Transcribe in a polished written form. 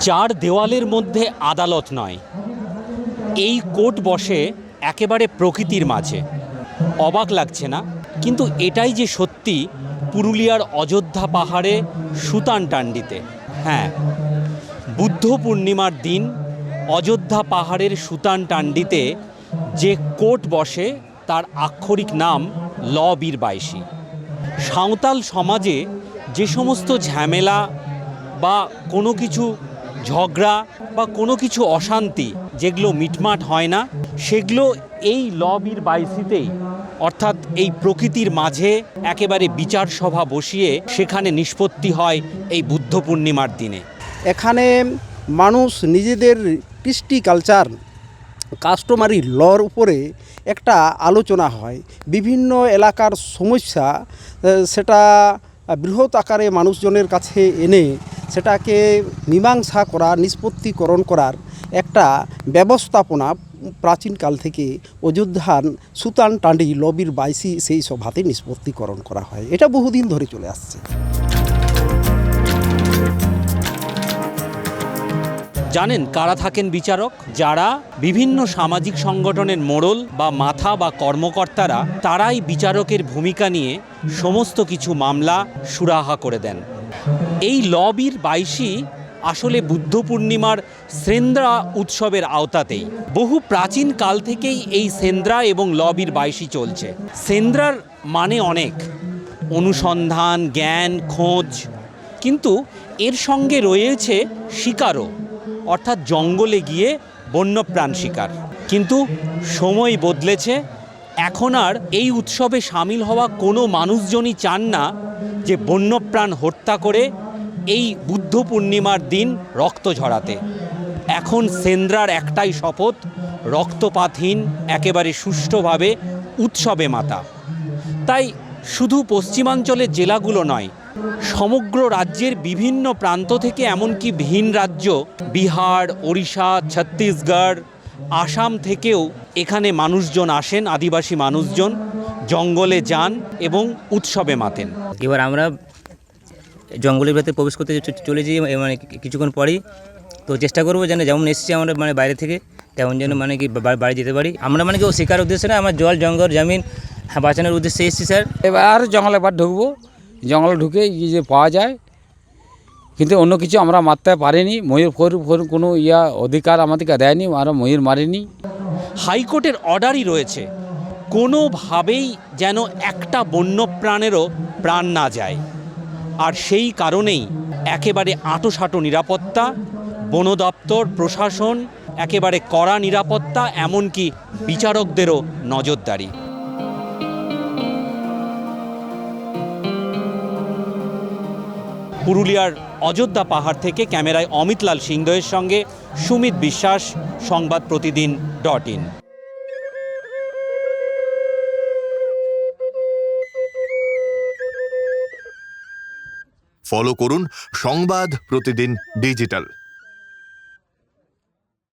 চার দেওয়ালের মধ্যে আদালত নয়, এই কোর্ট বসে একেবারে প্রকৃতির মাঝে। অবাক লাগছে না? কিন্তু এটাই যে সত্যি পুরুলিয়ার অযোধ্যা পাহাড়ে সুতানটান্ডিতে। হ্যাঁ, বুদ্ধ পূর্ণিমার দিন অযোধ্যা পাহাড়ের সুতানটান্ডিতে যে কোর্ট বসে তার আক্ষরিক নাম ল বীর বাইশি। সাঁওতাল সমাজে যে সমস্ত ঝামেলা বা কোনো কিছু ঝগড়া বা কোনো কিছু অশান্তি যেগুলো মিটমাট হয় না, সেগুলো এই ল বীর বাইশিতেই, অর্থাৎ এই প্রকৃতির মাঝে একেবারে বিচার সভা বসিয়ে সেখানে নিষ্পত্তি হয় এই বুদ্ধ পূর্ণিমার দিনে। এখানে মানুষ নিজেদের কৃষ্টি কালচার কাস্টমারি লর উপরে একটা আলোচনা হয়। বিভিন্ন এলাকার সমস্যা সেটা বৃহৎ আকারে মানুষজনের কাছে এনে সেটাকে মীমাংসা করা, নিষ্পত্তিকরণ করার একটা ব্যবস্থাপনা প্রাচীনকাল থেকে অযোধ্যার সুতানটান্ডি ল বীর বাইশি সেই সভাতে নিষ্পত্তিকরণ করা হয়। এটা বহুদিন ধরে চলে আসছে। জানেন কারা থাকেন বিচারক? যারা বিভিন্ন সামাজিক সংগঠনের মোড়ল বা মাথা বা কর্মকর্তারা, তারাই বিচারকের ভূমিকা নিয়ে সমস্ত কিছু মামলা সুরাহা করে দেন। এই ল বীর বাইশি আসলে বুদ্ধ পূর্ণিমার সেন্দ্রা উৎসবের আওতাতেই। বহু প্রাচীন কাল থেকেই এই সেন্দ্রা এবং ল বীর বাইশি চলছে। সেন্দ্রার মানে অনেক, অনুসন্ধান, জ্ঞান, খোঁজ, কিন্তু এর সঙ্গে রয়েছে শিকারও, অর্থাৎ জঙ্গলে গিয়ে বন্যপ্রাণ শিকার। কিন্তু সময় বদলেছে, এখন আর এই উৎসবে সামিল হওয়া কোনো মানুষজনই চান না যে বন্যপ্রাণ হত্যা করে এই বুদ্ধ পূর্ণিমার দিন রক্ত ঝরাতে। এখন সেন্দ্রার একটাই শপথ, রক্তপাতহীন একেবারে সুষ্ঠুভাবে উৎসবে মাতা। তাই শুধু পশ্চিমাঞ্চলের জেলাগুলো নয়, সমগ্র রাজ্যের বিভিন্ন প্রান্ত থেকে, এমনকি ভিন রাজ্য বিহার, ওড়িশা, ছত্তিশগড়, আসাম থেকেও এখানে মানুষজন আসেন, আদিবাসী মানুষজন জঙ্গলে যান এবং উৎসবে মাতেন। এবার আমরা জঙ্গলের ভেতরে প্রবেশ করতে চলেছি মানে কিছুক্ষণ পরেই। তো চেষ্টা করবো যেন যেমন এসেছি আমরা মানে বাইরে থেকে, তেমন যেন মানে কি বাড়ি যেতে পারি। আমরা মানে কি ও শিকার উদ্দেশ্যে না, আমার জল জঙ্গল জমিন বাঁচানোর উদ্দেশ্যে এসেছি স্যার। এবার জঙ্গলে ঢুকবো, জঙ্গলে ঢুকে যে পাওয়া যায়, কিন্তু অন্য কিছু আমরা মারতে পারিনি। ময়ূর কোনো অধিকার আমাদেরকে দেয়নি, আমরা ময়ূর মারিনি। হাইকোর্টের অর্ডারই রয়েছে কোনোভাবেই যেন একটা বন্যপ্রাণেরও প্রাণ না যায়। আর সেই কারণেই একেবারে আঁটোসাঁটো নিরাপত্তা, বন দপ্তর, প্রশাসন একেবারে কড়া নিরাপত্তা, এমনকি বিচারকদেরও নজরদারি। পুরুলিয়ার অযোধ্যা পাহাড় থেকে ক্যামেরায় অমিতলাল সিংহদের সঙ্গে সুমিত বিশ্বাস, সংবাদপ্রতিদিন.in। ফলো করুন সংবাদ প্রতিদিন ডিজিটাল।